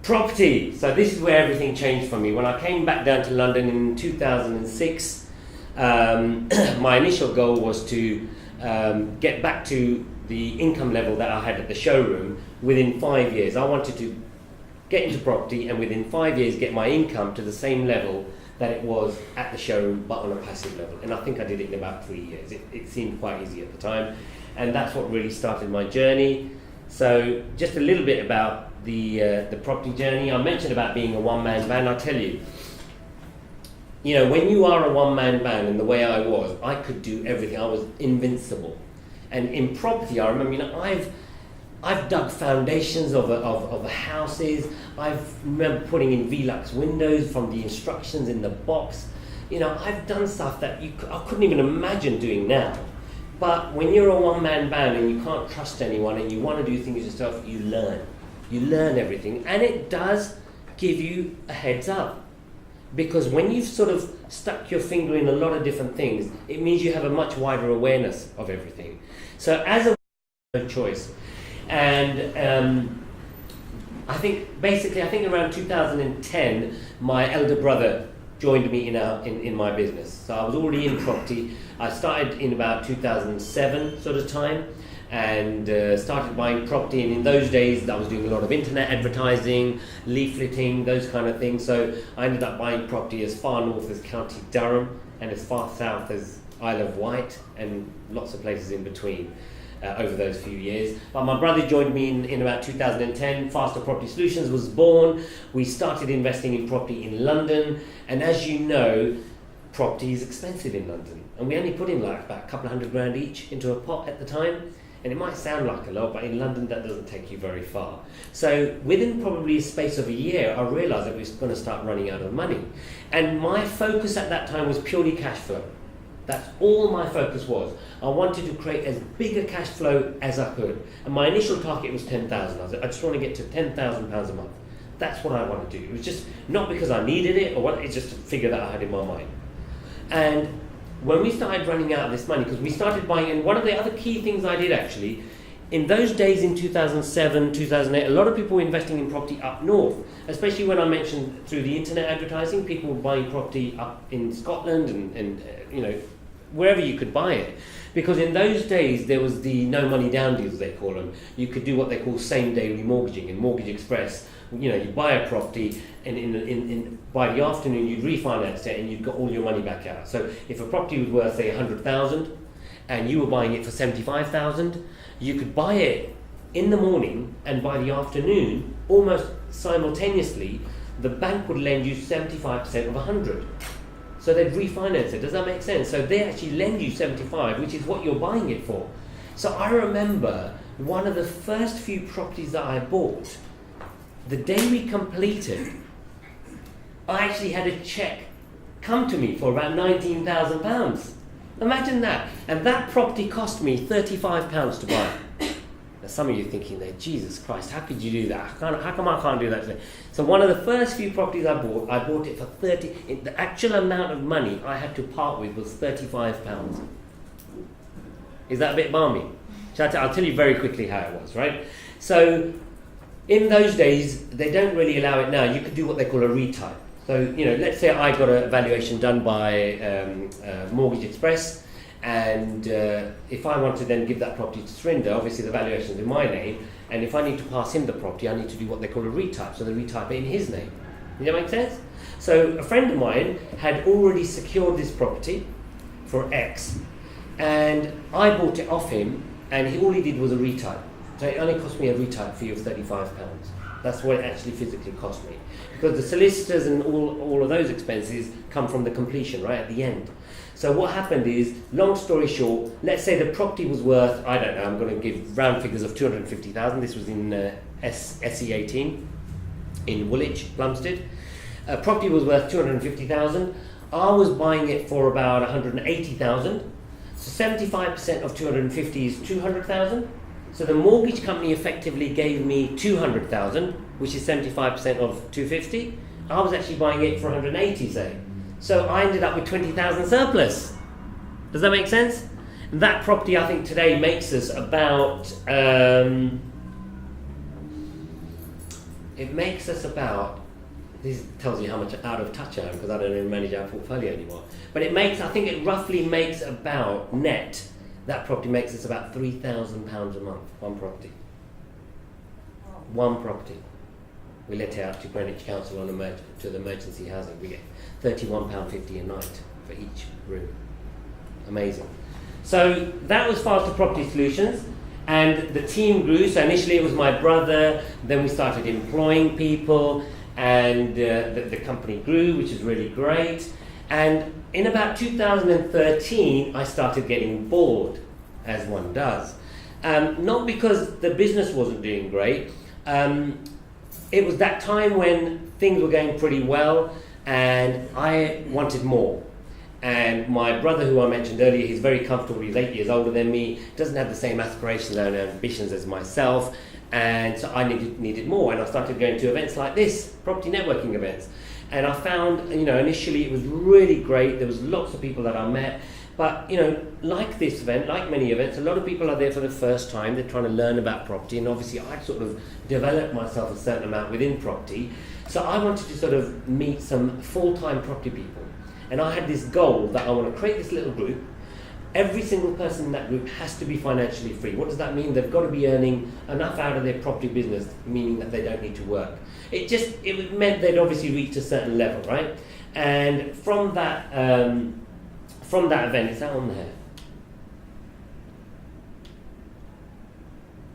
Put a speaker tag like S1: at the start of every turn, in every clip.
S1: Property. So this is where everything changed for me. When I came back down to London in 2006, my initial goal was to get back to the income level that I had at the showroom within 5 years. I wanted to get into property and within 5 years get my income to the same level that it was at the showroom, but on a passive level. And I think I did it in about 3 years. It seemed quite easy at the time, and that's what really started my journey. So just a little bit about the property journey. I mentioned about being a one-man band. I'll tell you, when you are a one-man band, and the way I was, I could do everything. I was invincible. And in property, I remember, I've dug foundations of houses. I remember putting in Velux windows from the instructions in the box. I've done stuff that I couldn't even imagine doing now. But when you're a one-man band and you can't trust anyone and you want to do things yourself, you learn. You learn everything, and it does give you a heads up. Because when you've sort of stuck your finger in a lot of different things, it means you have a much wider awareness of everything. So as a choice, and I think around 2010, my elder brother joined me in my business. So I was already in property. I started in about 2007 sort of time, and started buying property. And in those days, I was doing a lot of internet advertising, leafleting, those kind of things. So I ended up buying property as far north as County Durham and as far south as Isle of Wight, and lots of places in between over those few years. But my brother joined me in about 2010. Faster Property Solutions was born. We started investing in property in London, and as you know, property is expensive in London, and we only put in like about a couple of £100 each into a pot at the time. And it might sound like a lot, but in London that doesn't take you very far. So within probably a space of a year, I realised that we were going to start running out of money. And my focus at that time was purely cash flow. That's all my focus was. I wanted to create as big a cash flow as I could. And my initial target was 10,000. I said, I just want to get to £10,000 a month. That's what I want to do. It was just not because I needed it, it's just a figure that I had in my mind. And when we started running out of this money, because we started buying, and one of the other key things I did actually, in those days in 2007, 2008, a lot of people were investing in property up north, especially when I mentioned through the internet advertising, people were buying property up in Scotland and wherever you could buy it. Because in those days, there was the no money down deals, they call them. You could do what they call same-day remortgaging in Mortgage Express. You buy a property, and by the afternoon you'd refinance it and you'd got all your money back out. So if a property was worth, say, 100,000 and you were buying it for 75,000, you could buy it in the morning, and by the afternoon, almost simultaneously, the bank would lend you 75% of 100. So they'd refinance it. Does that make sense? So they actually lend you 75, which is what you're buying it for. So I remember one of the first few properties that I bought, the day we completed, I actually had a cheque come to me for about £19,000. Imagine that. And that property cost me £35 to buy. Now some of you are thinking there, Jesus Christ, how could you do that? How come I can't do that today? So one of the first few properties I bought it for the actual amount of money I had to part with was £35. Is that a bit balmy? I'll tell you very quickly how it was, right? So in those days, they don't really allow it now. You could do what they call a retype. So, let's say I got a valuation done by Mortgage Express, and if I want to then give that property to Surinder, obviously the valuation is in my name, and if I need to pass him the property, I need to do what they call a retype, so they retype it in his name. Does that make sense? So a friend of mine had already secured this property for X, and I bought it off him, and all he did was a retype. So it only cost me a retype fee of £35. That's what it actually physically cost me. Because the solicitors and all of those expenses come from the completion, right, at the end. So what happened is, long story short, let's say the property was worth, I don't know, I'm going to give round figures of 250,000. This was in SE18 in Woolwich, Plumstead. Property was worth 250,000. I was buying it for about 180,000. So 75% of 250 is 200,000. So the mortgage company effectively gave me 200,000, which is 75% of 250. I was actually buying it for 180, say. So I ended up with 20,000 surplus. Does that make sense? And that property, I think, today makes us about it makes us about, this tells you how much out of touch I am because I don't even manage our portfolio anymore. But I think it roughly makes about net, that property makes us about £3,000 a month, one property. One property. We let it out to Greenwich Council to the emergency housing. We get £31.50 a night for each room. Amazing. So that was Faster Property Solutions, and the team grew. So initially it was my brother, then we started employing people, and the company grew, which is really great. And in about 2013, I started getting bored, as one does. Not because the business wasn't doing great. It was that time when things were going pretty well, and I wanted more. And my brother, who I mentioned earlier, he's very comfortable, he's 8 years older than me, doesn't have the same aspirations and ambitions as myself, and so I needed more. And I started going to events like this, property networking events. And I found, initially it was really great, there was lots of people that I met, but, like this event, like many events, a lot of people are there for the first time, they're trying to learn about property, and obviously I'd sort of developed myself a certain amount within property, so I wanted to sort of meet some full-time property people. And I had this goal that I want to create this little group. Every single person in that group has to be financially free. What does that mean? They've got to be earning enough out of their property business, meaning that they don't need to work. It meant they'd obviously reached a certain level, right? And from that event, is that on there?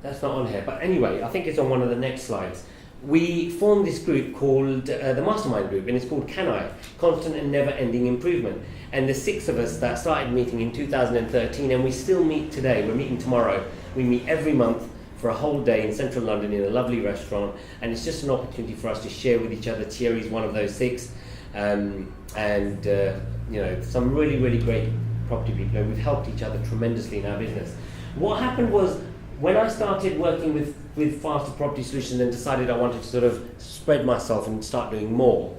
S1: That's not on here, but anyway, I think it's on one of the next slides. We formed this group called the Mastermind Group, and it's called Can I? Constant and Never-Ending Improvement. And there's 6 of us that started meeting in 2013, and we still meet today. We're meeting tomorrow. We meet every month for a whole day in central London in a lovely restaurant, and it's just an opportunity for us to share with each other. Thierry's one of those 6, some really, really great property people. We've helped each other tremendously in our business. What happened was, when I started working with Faster Property Solutions and decided I wanted to sort of spread myself and start doing more,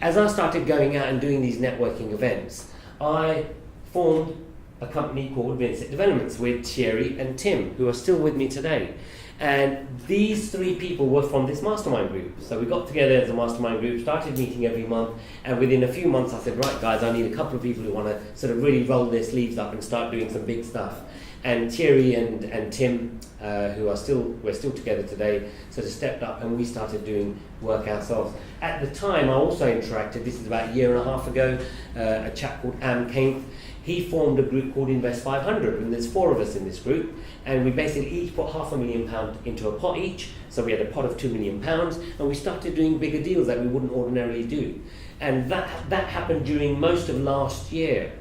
S1: as I started going out and doing these networking events, I formed a company called Vincit Developments with Thierry and Tim, who are still with me today. And these 3 people were from this mastermind group. So we got together as a mastermind group, started meeting every month, and within a few months I said, right guys, I need a couple of people who want to sort of really roll their sleeves up and start doing some big stuff. And Thierry and Tim, we're still together today, sort of stepped up and we started doing work ourselves. At the time I also interacted, this is about a year and a half ago, a chap called Am Kainth. He formed a group called Invest 500, and there's 4 of us in this group, and we basically each put £500,000 into a pot each, so we had a pot of £2 million, and we started doing bigger deals that we wouldn't ordinarily do. And that happened during most of last year.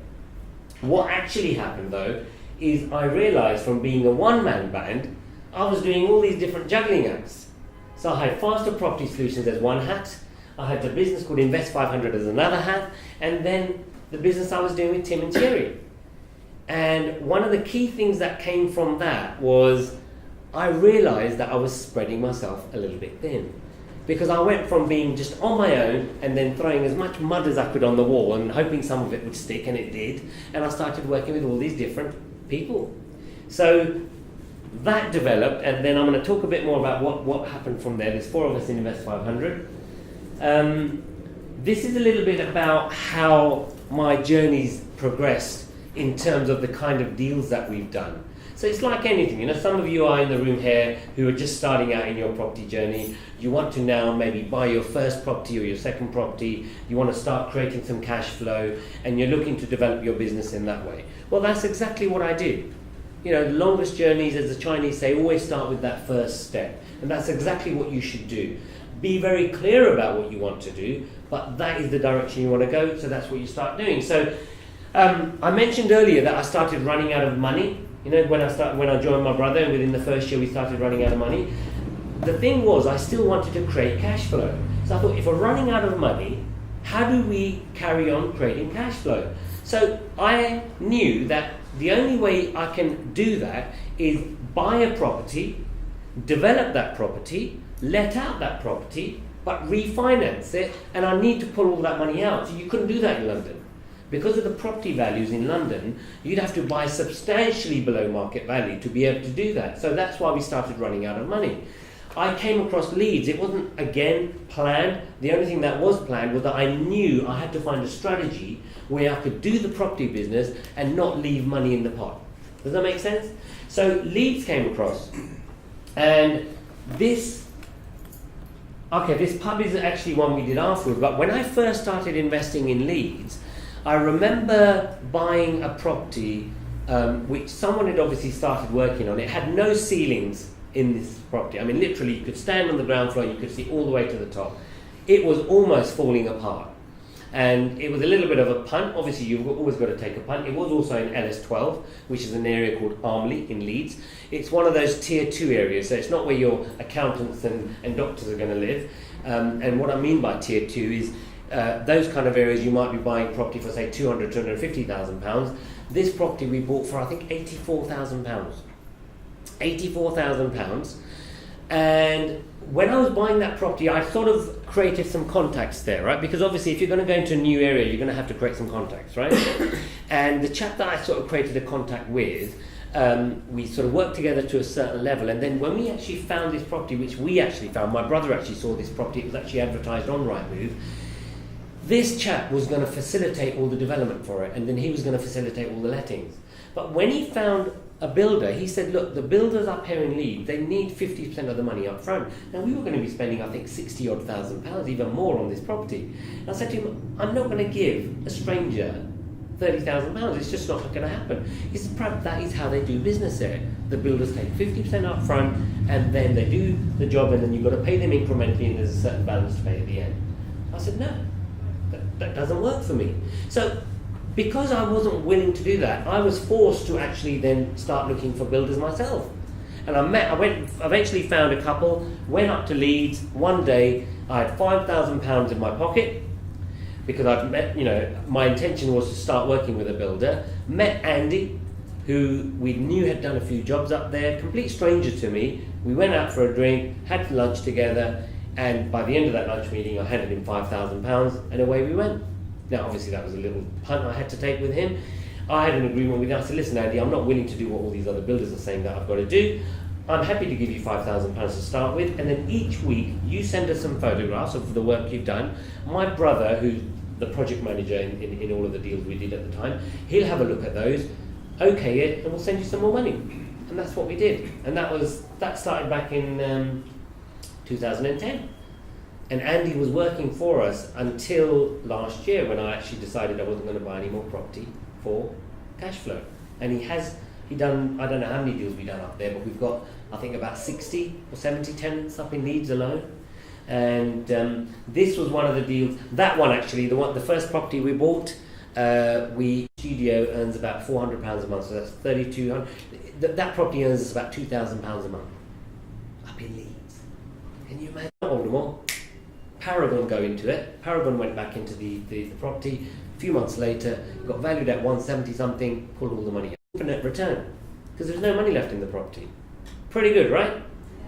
S1: What actually happened though, is I realised from being a one-man band, I was doing all these different juggling acts. So I had Faster Property Solutions as one hat, I had the business called Invest 500 as another hat, and then the business I was doing with Tim and Thierry. And one of the key things that came from that was I realised that I was spreading myself a little bit thin. Because I went from being just on my own and then throwing as much mud as I could on the wall and hoping some of it would stick, and it did. And I started working with all these different people. So that developed, and then I'm going to talk a bit more about what happened from there. There's 4 of us in Invest 500. This is a little bit about how my journey's progressed in terms of the kind of deals that we've done. So it's like anything, some of you are in the room here who are just starting out in your property journey. You want to now maybe buy your first property or your second property. You want to start creating some cash flow, and you're looking to develop your business in that way. Well, that's exactly what I did. The longest journeys, as the Chinese say, always start with that first step. And that's exactly what you should do. Be very clear about what you want to do, but that is the direction you want to go, so that's what you start doing. So I mentioned earlier that I started running out of money. When I joined my brother, and within the first year we started running out of money. The thing was, I still wanted to create cash flow. So I thought, if we're running out of money, how do we carry on creating cash flow? So I knew that the only way I can do that is buy a property, develop that property, let out that property, but refinance it, and I need to pull all that money out. So you couldn't do that in London. Because of the property values in London, you'd have to buy substantially below market value to be able to do that. So that's why we started running out of money. I came across Leeds. It wasn't, again, planned. The only thing that was planned was that I knew I had to find a strategy where I could do the property business and not leave money in the pot. Does that make sense? So Leeds came across, and this pub is actually one we did afterwards, but when I first started investing in Leeds, I remember buying a property which someone had obviously started working on. It had no ceilings in this property. I mean, literally, you could stand on the ground floor, you could see all the way to the top. It was almost falling apart. And it was a little bit of a punt. Obviously, you've always got to take a punt. It was also in LS12, which is an area called Armley in Leeds. It's one of those tier 2 areas, so it's not where your accountants and doctors are going to live. And what I mean by tier 2 is those kind of areas you might be buying property for, say, £250,000. This property we bought for, I think, £84,000. £84,000. And when I was buying that property, I sort of created some contacts there, right? Because obviously, if you're going to go into a new area, you're going to have to create some contacts, right? And the chap that I sort of created a contact with, we sort of worked together to a certain level. And then when we actually found this property, which we actually found, my brother actually saw this property, it was actually advertised on Rightmove. This chap was going to facilitate all the development for it, and then he was going to facilitate all the lettings. But when he found a builder, he said, look, the builders up here in Leeds, they need 50% of the money up front. Now, we were going to be spending, I think, £60,000, even more on this property. And I said to him, I'm not going to give a stranger £30,000. It's just not going to happen. He said, Prab, that is how they do business there. The builders take 50% up front, and then they do the job, and then you've got to pay them incrementally, and there's a certain balance to pay at the end. I said, no, that doesn't work for me. So, because I wasn't willing to do that, I was forced to actually then start looking for builders myself. And I eventually found a couple, went up to Leeds. One day, I had £5,000 in my pocket, because my intention was to start working with a builder. Met Andy, who we knew had done a few jobs up there, complete stranger to me. We went out for a drink, had lunch together, and by the end of that lunch meeting, I handed him £5,000, and away we went. Now, obviously, that was a little punt I had to take with him. I had an agreement with him. I said, listen, Andy, I'm not willing to do what all these other builders are saying that I've got to do. I'm happy to give you £5,000 to start with, and then each week, you send us some photographs of the work you've done. My brother, who's the project manager in all of the deals we did at the time, he'll have a look at those, okay it, and we'll send you some more money. And that's what we did. And that started back in 2010. And Andy was working for us until last year, when I actually decided I wasn't going to buy any more property for cash flow. And he done, I don't know how many deals we've done up there, but we've got, I think, about 60 or 70 tenants up in Leeds alone. And this was one of the deals. That one actually, the first property we bought, studio earns about £400 a month, so that's £3,200. That property earns us about £2,000 a month up in Leeds. Can you imagine? Aldermore. Paragon go into it. Paragon went back into the property. A few months later, got valued at 170 something, pulled all the money out. Infinite return, because there's no money left in the property. Pretty good, right?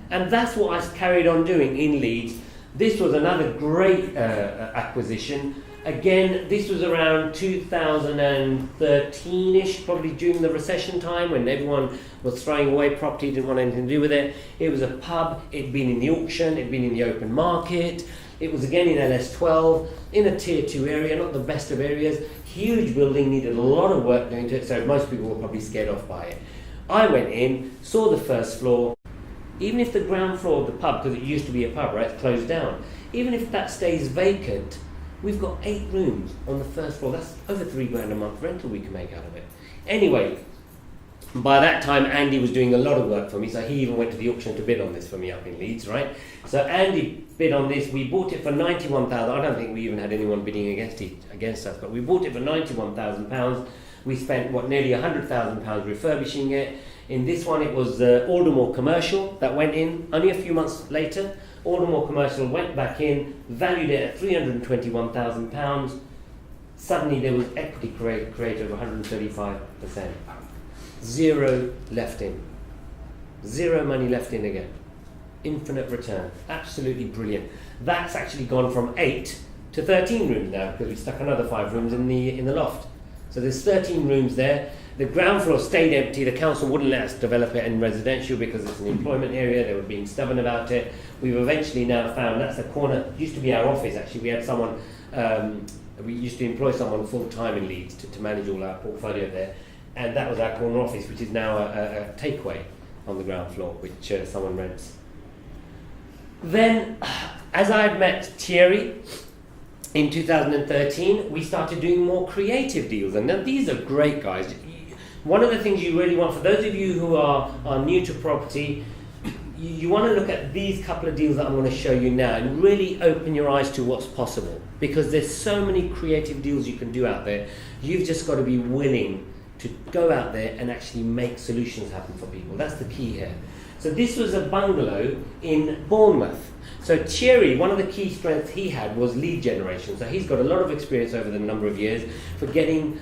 S1: And that's what I carried on doing in Leeds. This was another great acquisition. Again, this was around 2013-ish, probably during the recession time, when everyone was throwing away property, didn't want anything to do with it. It was a pub. It'd been in the auction. It'd been in the open market. It was again in LS12, in a tier 2 area, not the best of areas. Huge building, needed a lot of work going to it, so most people were probably scared off by it. I went in, saw the first floor. Even if the ground floor of the pub, because it used to be a pub, right, it's closed down, even if that stays vacant, we've got 8 rooms on the first floor. That's over £3,000 a month rental we can make out of it. Anyway, by that time, Andy was doing a lot of work for me, so he even went to the auction to bid on this for me up in Leeds, right? So Andy bid on this. We bought it for £91,000. I don't think we even had anyone bidding against us, but we bought it for £91,000. We spent, nearly £100,000 refurbishing it. In this one, it was Aldermore Commercial that went in only a few months later. Aldermore Commercial went back in, valued it at £321,000. Suddenly, there was equity created of 135%. Zero left in. Zero money left in again. Infinite return. Absolutely brilliant. That's actually gone from 8 to 13 rooms now, because we stuck another 5 rooms in the loft. So there's 13 rooms there. The ground floor stayed empty. The council wouldn't let us develop it in residential because it's an employment area. They were being stubborn about it. We've eventually now found that's the corner. Used to be our office actually. We had someone. We used to employ someone full time in Leeds to manage all our portfolio there, and that was our corner office, which is now a takeaway on the ground floor, which someone rents. Then, as I had met Tillyer in 2013, we started doing more creative deals, and now these are great, guys. One of the things you really want, for those of you who are new to property, you want to look at these couple of deals that I'm going to show you now and really open your eyes to what's possible, because there's so many creative deals you can do out there. You've just got to be willing to go out there and actually make solutions happen for people. That's the key here. So this was a bungalow in Bournemouth. So Tillyer, one of the key strengths he had was lead generation. So he's got a lot of experience over the number of years for getting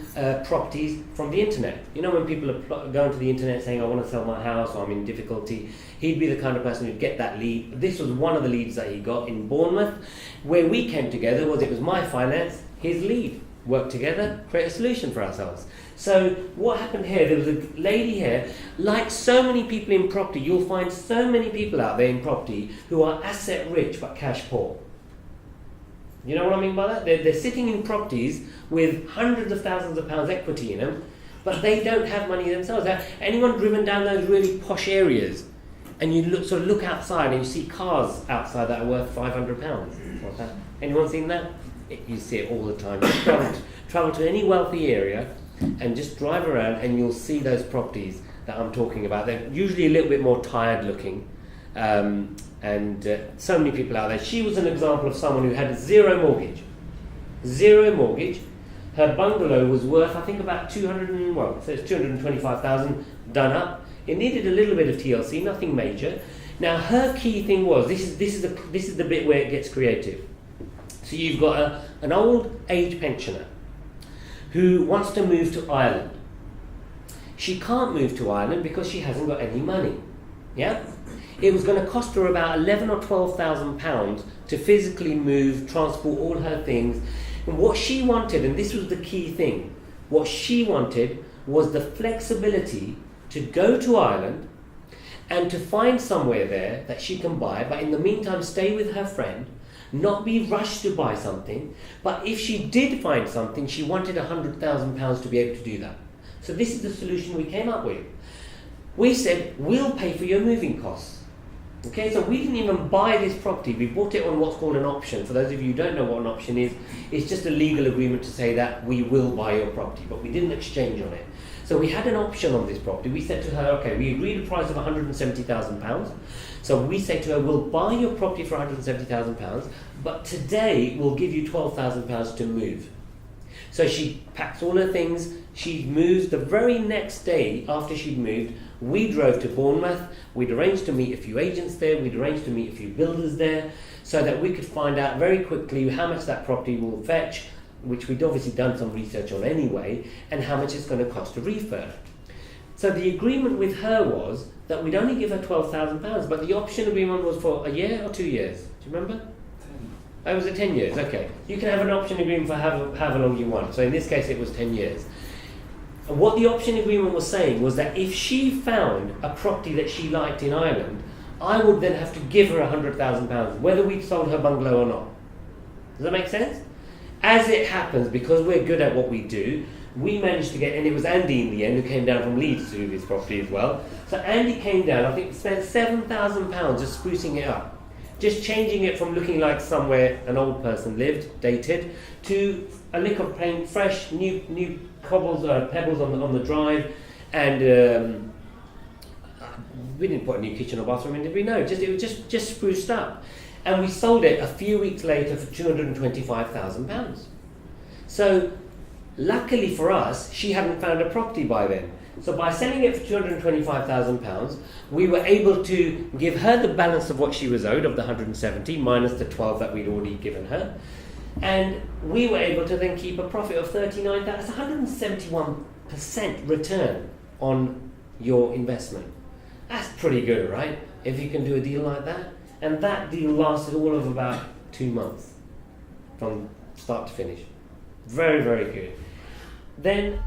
S1: properties from the internet. You know, when people are going to the internet saying, I want to sell my house, or I'm in difficulty, he'd be the kind of person who'd get that lead. This was one of the leads that he got in Bournemouth. Where we came together was, it was my finance, his lead. Work together, create a solution for ourselves. So what happened here, there was a lady here, like so many people in property, you'll find so many people out there in property who are asset rich but cash poor. You know what I mean by that? They're sitting in properties with hundreds of thousands of pounds equity in them, but they don't have money themselves. Anyone driven down those really posh areas, and you look outside and you see cars outside that are worth £500? What's that? Anyone seen that? You see it all the time. Just travel to any wealthy area and just drive around, and you'll see those properties that I'm talking about. They're usually a little bit more tired looking, and so many people out there. She was an example of someone who had zero mortgage. Her bungalow was worth, I think, about 225,000 done up. It needed a little bit of TLC, nothing major. Now her key thing was, this is the bit where it gets creative. So you've got an old age pensioner who wants to move to Ireland. She can't move to Ireland because she hasn't got any money. Yeah? It was going to cost her about 11 or 12,000 pounds to physically move, transport all her things. And what she wanted, and this was the key thing, what she wanted was the flexibility to go to Ireland and to find somewhere there that she can buy, but in the meantime stay with her friend, not be rushed to buy something, but if she did find something, she wanted £100,000 to be able to do that. So this is the solution we came up with. We said, we'll pay for your moving costs. Okay, so we didn't even buy this property, we bought it on what's called an option. For those of you who don't know what an option is, it's just a legal agreement to say that we will buy your property, but we didn't exchange on it. So we had an option on this property. We said to her, okay, we agreed a price of £170,000. So we say to her, we'll buy your property for £170,000, but today we'll give you £12,000 to move. So she packs all her things, she moves. The very next day after she'd moved, we drove to Bournemouth. We'd arranged to meet a few agents there, we'd arranged to meet a few builders there, so that we could find out very quickly how much that property will fetch, which we'd obviously done some research on anyway, and how much it's going to cost to refurb. So the agreement with her was that we'd only give her £12,000, but the option agreement was for a year or 2 years. Do you remember? 10. Oh, was it 10 years? Okay. You can have an option agreement for however long you want. So in this case, it was 10 years. And what the option agreement was saying was that if she found a property that she liked in Ireland, I would then have to give her £100,000, whether we'd sold her bungalow or not. Does that make sense? As it happens, because we're good at what we do, we managed to get, and it was Andy in the end who came down from Leeds to do this property as well. So Andy came down, I think spent £7,000 just sprucing it up. Just changing it from looking like somewhere an old person lived, dated, to a lick of paint, fresh, new pebbles on the drive, and we didn't put a new kitchen or bathroom in, did we? No, it was just spruced up. And we sold it a few weeks later for £225,000. So luckily for us, she hadn't found a property by then. So by selling it for £225,000, we were able to give her the balance of what she was owed of the 170 minus the 12 that we'd already given her. And we were able to then keep a profit of 39,000. That's 171% return on your investment. That's pretty good, right? If you can do a deal like that. And that deal lasted all of about 2 months from start to finish. Very, very good. then